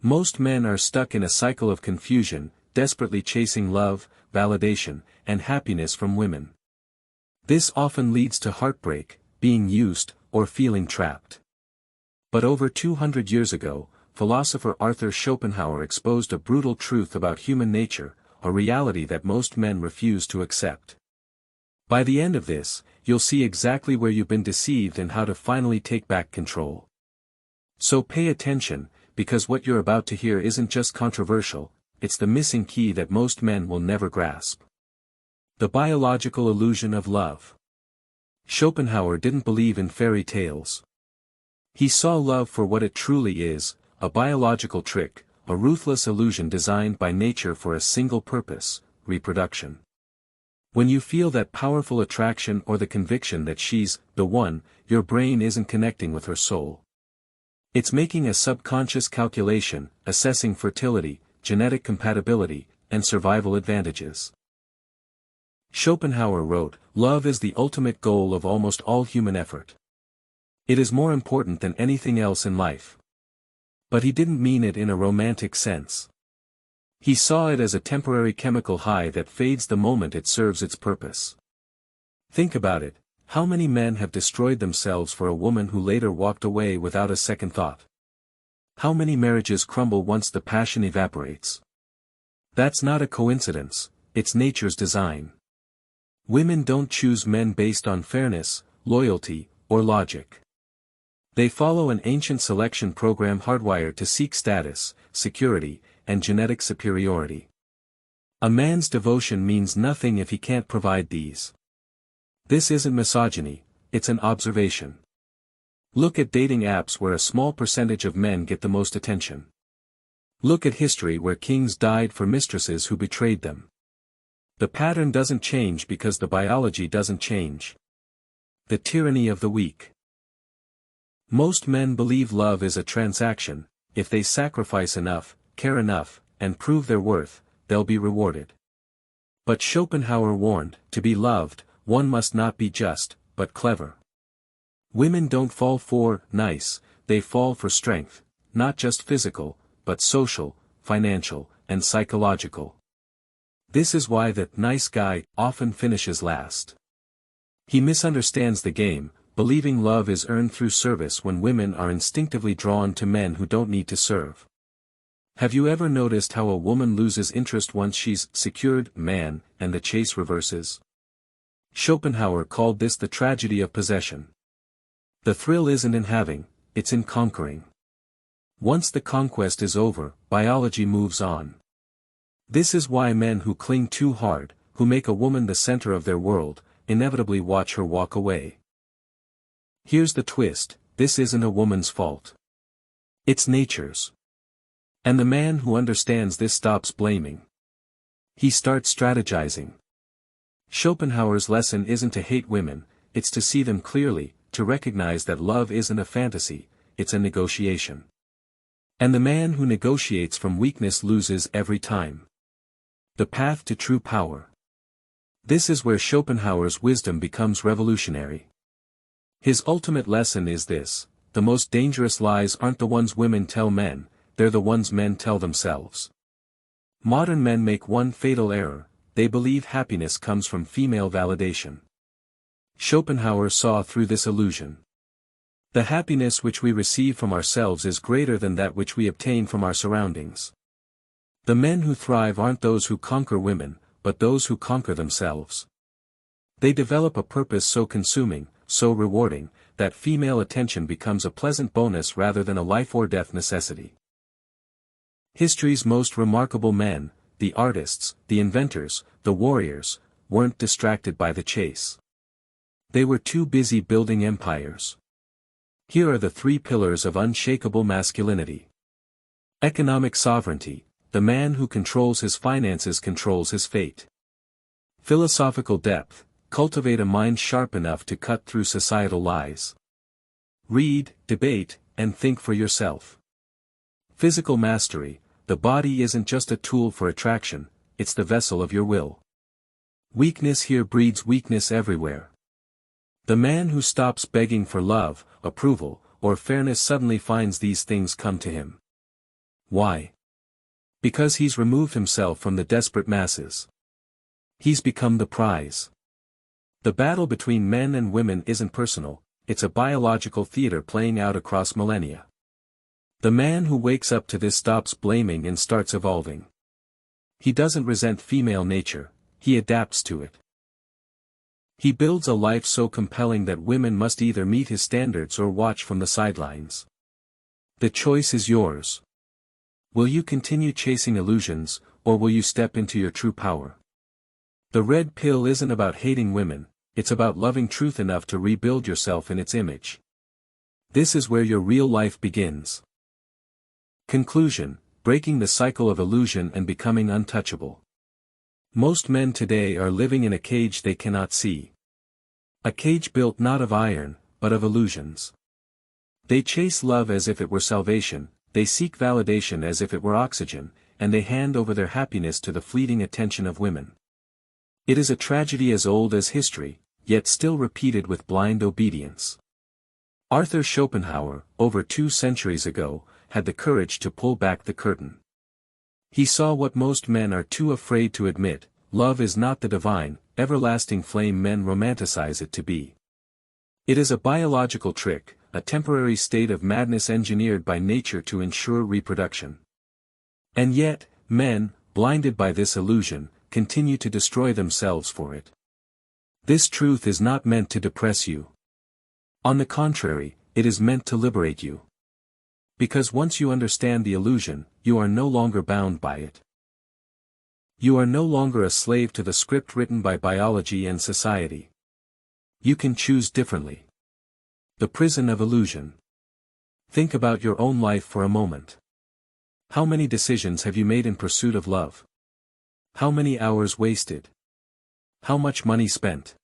Most men are stuck in a cycle of confusion, desperately chasing love, validation, and happiness from women. This often leads to heartbreak, being used, or feeling trapped. But over 200 years ago, philosopher Arthur Schopenhauer exposed a brutal truth about human nature, a reality that most men refuse to accept. By the end of this, you'll see exactly where you've been deceived and how to finally take back control. So pay attention, because what you're about to hear isn't just controversial, it's the missing key that most men will never grasp. The biological illusion of love. Schopenhauer didn't believe in fairy tales. He saw love for what it truly is, a biological trick, a ruthless illusion designed by nature for a single purpose, reproduction. When you feel that powerful attraction or the conviction that she's the one, your brain isn't connecting with her soul. It's making a subconscious calculation, assessing fertility, genetic compatibility, and survival advantages. Schopenhauer wrote, "Love is the ultimate goal of almost all human effort. It is more important than anything else in life." But he didn't mean it in a romantic sense. He saw it as a temporary chemical high that fades the moment it serves its purpose. Think about it. How many men have destroyed themselves for a woman who later walked away without a second thought? How many marriages crumble once the passion evaporates? That's not a coincidence, it's nature's design. Women don't choose men based on fairness, loyalty, or logic. They follow an ancient selection program hardwired to seek status, security, and genetic superiority. A man's devotion means nothing if he can't provide these. This isn't misogyny, it's an observation. Look at dating apps where a small percentage of men get the most attention. Look at history where kings died for mistresses who betrayed them. The pattern doesn't change because the biology doesn't change. The tyranny of the weak. Most men believe love is a transaction. If they sacrifice enough, care enough, and prove their worth, they'll be rewarded. But Schopenhauer warned, to be loved, one must not be just, but clever. Women don't fall for nice, they fall for strength, not just physical, but social, financial, and psychological. This is why the nice guy often finishes last. He misunderstands the game, believing love is earned through service when women are instinctively drawn to men who don't need to serve. Have you ever noticed how a woman loses interest once she's secured man, and the chase reverses? Schopenhauer called this the tragedy of possession. The thrill isn't in having, it's in conquering. Once the conquest is over, biology moves on. This is why men who cling too hard, who make a woman the center of their world, inevitably watch her walk away. Here's the twist, this isn't a woman's fault. It's nature's. And the man who understands this stops blaming. He starts strategizing. Schopenhauer's lesson isn't to hate women, it's to see them clearly, to recognize that love isn't a fantasy, it's a negotiation. And the man who negotiates from weakness loses every time. The path to true power. This is where Schopenhauer's wisdom becomes revolutionary. His ultimate lesson is this: the most dangerous lies aren't the ones women tell men, they're the ones men tell themselves. Modern men make one fatal error: they believe happiness comes from female validation. Schopenhauer saw through this illusion. The happiness which we receive from ourselves is greater than that which we obtain from our surroundings. The men who thrive aren't those who conquer women, but those who conquer themselves. They develop a purpose so consuming, so rewarding, that female attention becomes a pleasant bonus rather than a life-or-death necessity. History's most remarkable men, the artists, the inventors, the warriors, weren't distracted by the chase. They were too busy building empires. Here are the 3 pillars of unshakable masculinity. Economic sovereignty: the man who controls his finances controls his fate. Philosophical depth: cultivate a mind sharp enough to cut through societal lies. Read, debate, and think for yourself. Physical mastery: the body isn't just a tool for attraction, it's the vessel of your will. Weakness here breeds weakness everywhere. The man who stops begging for love, approval, or fairness suddenly finds these things come to him. Why? Because he's removed himself from the desperate masses. He's become the prize. The battle between men and women isn't personal, it's a biological theater playing out across millennia. The man who wakes up to this stops blaming and starts evolving. He doesn't resent female nature, he adapts to it. He builds a life so compelling that women must either meet his standards or watch from the sidelines. The choice is yours. Will you continue chasing illusions, or will you step into your true power? The red pill isn't about hating women, it's about loving truth enough to rebuild yourself in its image. This is where your real life begins. Conclusion: breaking the cycle of illusion and becoming untouchable. Most men today are living in a cage they cannot see. A cage built not of iron, but of illusions. They chase love as if it were salvation, they seek validation as if it were oxygen, and they hand over their happiness to the fleeting attention of women. It is a tragedy as old as history, yet still repeated with blind obedience. Arthur Schopenhauer, over 2 centuries ago, had the courage to pull back the curtain. He saw what most men are too afraid to admit: love is not the divine, everlasting flame men romanticize it to be. It is a biological trick, a temporary state of madness engineered by nature to ensure reproduction. And yet, men, blinded by this illusion, continue to destroy themselves for it. This truth is not meant to depress you. On the contrary, it is meant to liberate you. Because once you understand the illusion, you are no longer bound by it. You are no longer a slave to the script written by biology and society. You can choose differently. The prison of illusion. Think about your own life for a moment. How many decisions have you made in pursuit of love? How many hours wasted? How much money spent?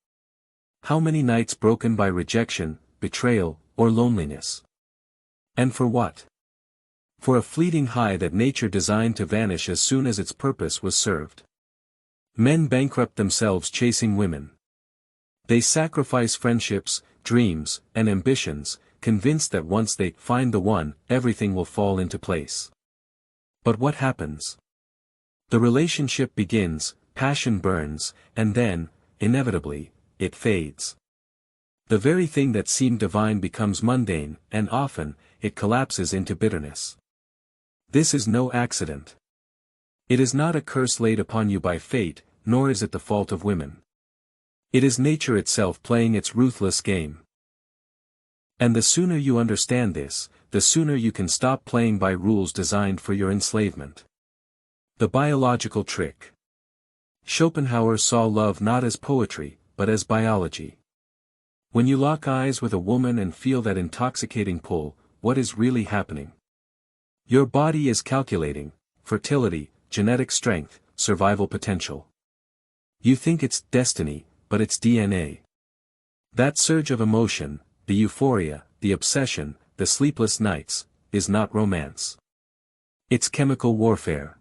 How many nights broken by rejection, betrayal, or loneliness? And for what? For a fleeting high that nature designed to vanish as soon as its purpose was served. Men bankrupt themselves chasing women. They sacrifice friendships, dreams, and ambitions, convinced that once they find the one, everything will fall into place. But what happens? The relationship begins, passion burns, and then, inevitably, it fades. The very thing that seemed divine becomes mundane, and often, it collapses into bitterness. This is no accident. It is not a curse laid upon you by fate, nor is it the fault of women. It is nature itself playing its ruthless game. And the sooner you understand this, the sooner you can stop playing by rules designed for your enslavement. The biological trick. Schopenhauer saw love not as poetry, but as biology. When you lock eyes with a woman and feel that intoxicating pull, what is really happening? Your body is calculating fertility, genetic strength, survival potential. You think it's destiny, but it's DNA. That surge of emotion, the euphoria, the obsession, the sleepless nights, is not romance. It's chemical warfare.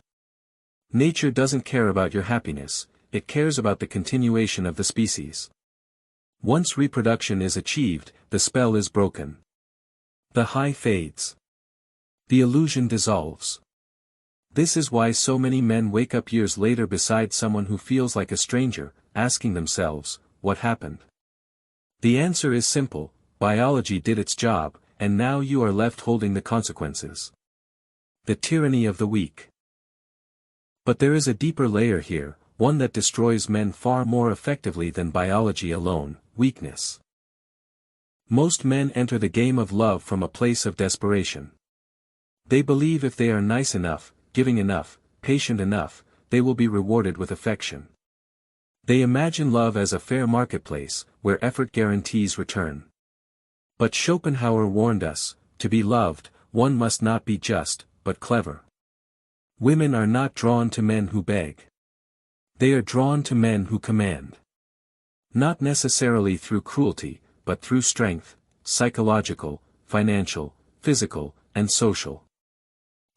Nature doesn't care about your happiness, it cares about the continuation of the species. Once reproduction is achieved, the spell is broken. The high fades. The illusion dissolves. This is why so many men wake up years later beside someone who feels like a stranger, asking themselves, what happened? The answer is simple: biology did its job, and now you are left holding the consequences. The tyranny of the weak. But there is a deeper layer here, one that destroys men far more effectively than biology alone: weakness. Most men enter the game of love from a place of desperation. They believe if they are nice enough, giving enough, patient enough, they will be rewarded with affection. They imagine love as a fair marketplace, where effort guarantees return. But Schopenhauer warned us, to be loved, one must not be just, but clever. Women are not drawn to men who beg. They are drawn to men who command. Not necessarily through cruelty, but through strength, psychological, financial, physical, and social.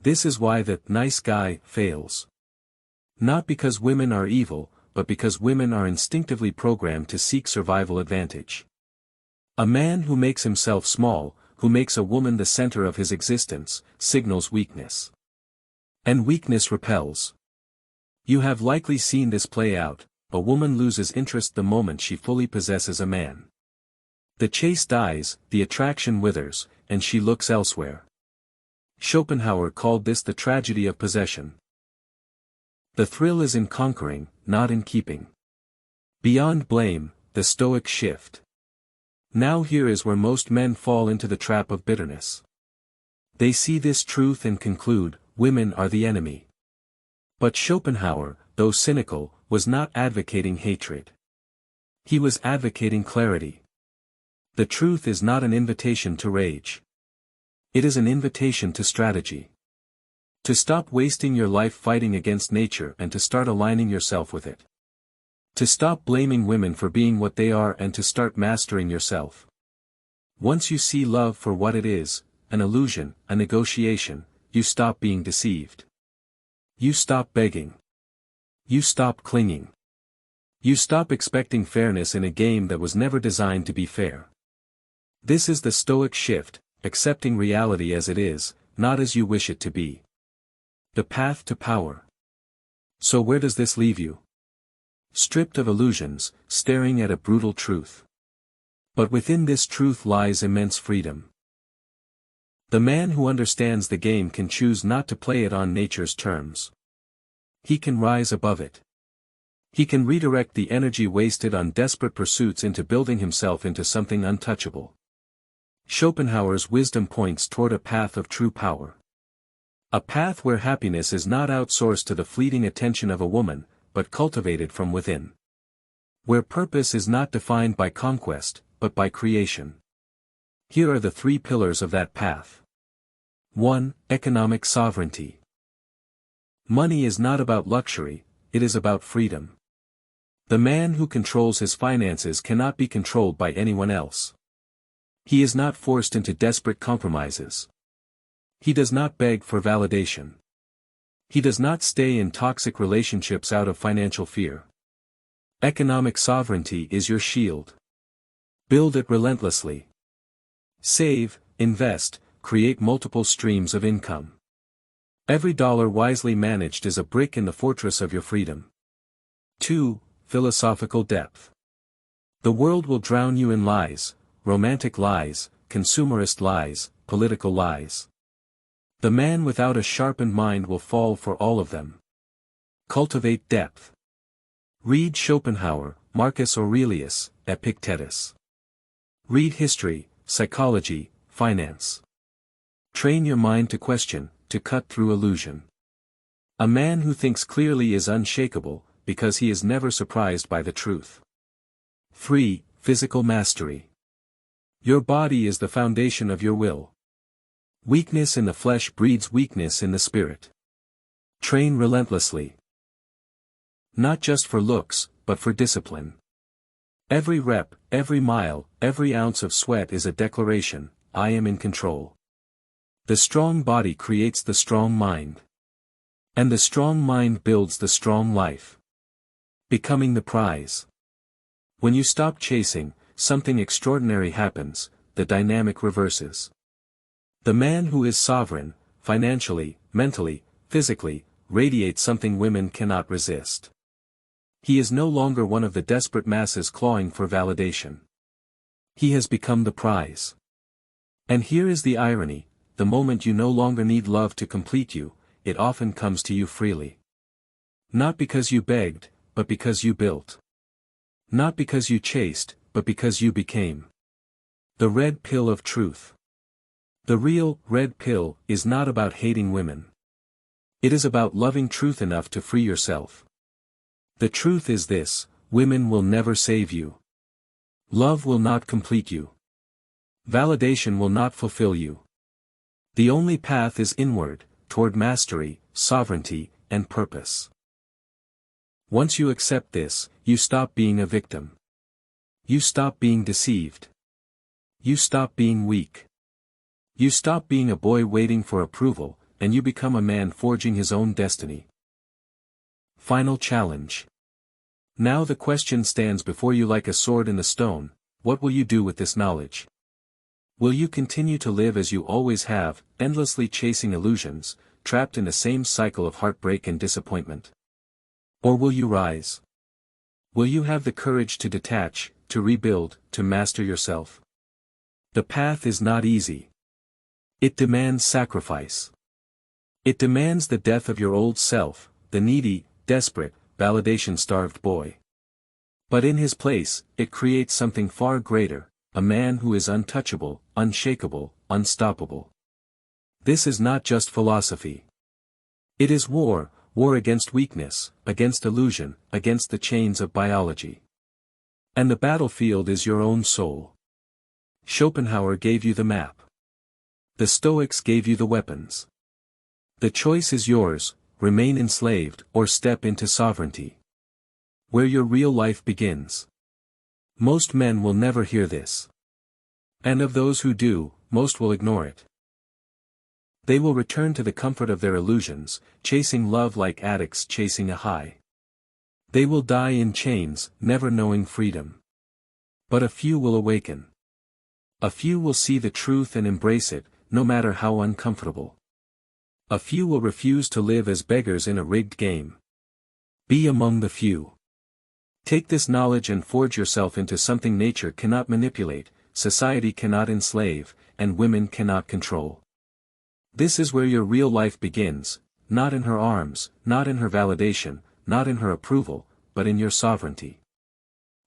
This is why the nice guy fails. Not because women are evil, but because women are instinctively programmed to seek survival advantage. A man who makes himself small, who makes a woman the center of his existence, signals weakness. And weakness repels. You have likely seen this play out. A woman loses interest the moment she fully possesses a man. The chase dies, the attraction withers, and she looks elsewhere. Schopenhauer called this the tragedy of possession. The thrill is in conquering, not in keeping. Beyond blame, the Stoic shift. Now here is where most men fall into the trap of bitterness. They see this truth and conclude, women are the enemy. But Schopenhauer, though cynical, was not advocating hatred. He was advocating clarity. The truth is not an invitation to rage. It is an invitation to strategy. To stop wasting your life fighting against nature and to start aligning yourself with it. To stop blaming women for being what they are and to start mastering yourself. Once you see love for what it is, an illusion, a negotiation, you stop being deceived. You stop begging. You stop clinging. You stop expecting fairness in a game that was never designed to be fair. This is the Stoic shift, accepting reality as it is, not as you wish it to be. The path to power. So where does this leave you? Stripped of illusions, staring at a brutal truth. But within this truth lies immense freedom. The man who understands the game can choose not to play it on nature's terms. He can rise above it. He can redirect the energy wasted on desperate pursuits into building himself into something untouchable. Schopenhauer's wisdom points toward a path of true power. A path where happiness is not outsourced to the fleeting attention of a woman, but cultivated from within. Where purpose is not defined by conquest, but by creation. Here are the three pillars of that path. 1. Economic sovereignty. Money is not about luxury, it is about freedom. The man who controls his finances cannot be controlled by anyone else. He is not forced into desperate compromises. He does not beg for validation. He does not stay in toxic relationships out of financial fear. Economic sovereignty is your shield. Build it relentlessly. Save, invest, create multiple streams of income. Every dollar wisely managed is a brick in the fortress of your freedom. 2. Philosophical depth. The world will drown you in lies, romantic lies, consumerist lies, political lies. The man without a sharpened mind will fall for all of them. Cultivate depth. Read Schopenhauer, Marcus Aurelius, Epictetus. Read history, psychology, finance. Train your mind to question, to cut through illusion. A man who thinks clearly is unshakable, because he is never surprised by the truth. 3. Physical mastery. Your body is the foundation of your will. Weakness in the flesh breeds weakness in the spirit. Train relentlessly. Not just for looks, but for discipline. Every rep, every mile, every ounce of sweat is a declaration, I am in control. The strong body creates the strong mind. And the strong mind builds the strong life. Becoming the prize. When you stop chasing, something extraordinary happens, the dynamic reverses. The man who is sovereign, financially, mentally, physically, radiates something women cannot resist. He is no longer one of the desperate masses clawing for validation. He has become the prize. And here is the irony, the moment you no longer need love to complete you, it often comes to you freely. Not because you begged, but because you built. Not because you chased, but because you became. The red pill of truth. The real, red pill, is not about hating women. It is about loving truth enough to free yourself. The truth is this, women will never save you. Love will not complete you. Validation will not fulfill you. The only path is inward, toward mastery, sovereignty, and purpose. Once you accept this, you stop being a victim. You stop being deceived. You stop being weak. You stop being a boy waiting for approval, and you become a man forging his own destiny. Final challenge. Now the question stands before you like a sword in the stone, what will you do with this knowledge? Will you continue to live as you always have, endlessly chasing illusions, trapped in the same cycle of heartbreak and disappointment? Or will you rise? Will you have the courage to detach, to rebuild, to master yourself? The path is not easy. It demands sacrifice. It demands the death of your old self, the needy, desperate, validation-starved boy. But in his place, it creates something far greater, a man who is untouchable, unshakable, unstoppable. This is not just philosophy. It is war, war against weakness, against illusion, against the chains of biology. And the battlefield is your own soul. Schopenhauer gave you the map. The Stoics gave you the weapons. The choice is yours: remain enslaved or step into sovereignty. Where your real life begins. Most men will never hear this. And of those who do, most will ignore it. They will return to the comfort of their illusions, chasing love like addicts chasing a high. They will die in chains, never knowing freedom. But a few will awaken. A few will see the truth and embrace it, no matter how uncomfortable. A few will refuse to live as beggars in a rigged game. Be among the few. Take this knowledge and forge yourself into something nature cannot manipulate, society cannot enslave, and women cannot control. This is where your real life begins, not in her arms, not in her validation, not in her approval, but in your sovereignty.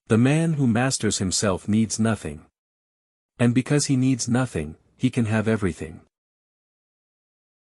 The man who masters himself needs nothing. And because he needs nothing, he can have everything.